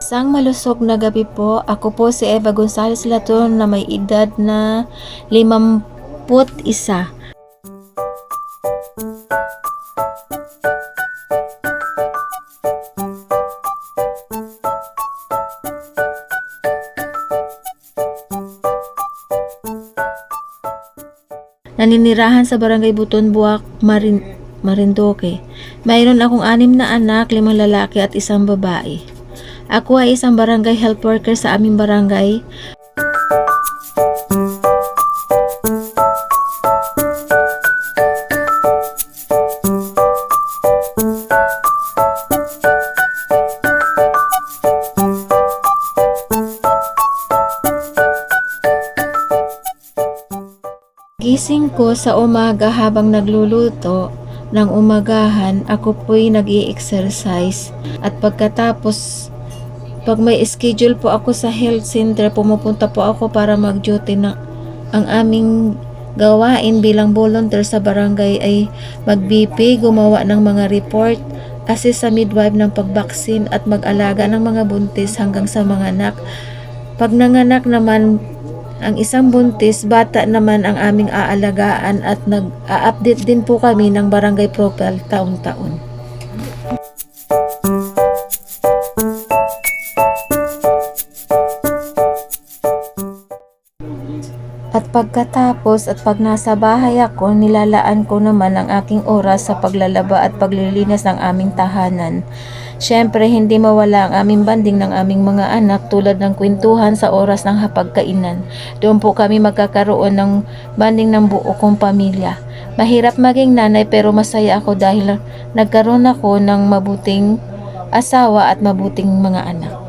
Isang malusog na gabi po. Ako po si Eva Gonzalez Laton na may edad na 51. Naninirahan sa Barangay Buton Buwak, Marinduque. Mayroon akong 6 na anak, 5 lalaki at 1 babae. Ako ay isang barangay health worker sa aming barangay. Gising ko sa umaga habang nagluluto ng umagahan, ako po'y nag-i-exercise at pagkatapos pag may schedule po ako sa health center, pumupunta po ako para mag-duty na ang aming gawain bilang volunteer sa barangay ay mag-BP, gumawa ng mga report, assist sa midwife ng pagbaksin at mag-alaga ng mga buntis hanggang sa mga anak. Pag nanganak naman ang isang buntis, bata naman ang aming aalagaan at nag-a-update din po kami ng barangay profile taon-taon. At pagkatapos at pag nasa bahay ako, nilalaan ko naman ang aking oras sa paglalaba at paglilinis ng aming tahanan. Siyempre, hindi mawala ang aming banding ng aming mga anak tulad ng kwentuhan sa oras ng hapagkainan. Doon po kami magkakaroon ng banding ng buo kong pamilya. Mahirap maging nanay pero masaya ako dahil nagkaroon ako ng mabuting asawa at mabuting mga anak.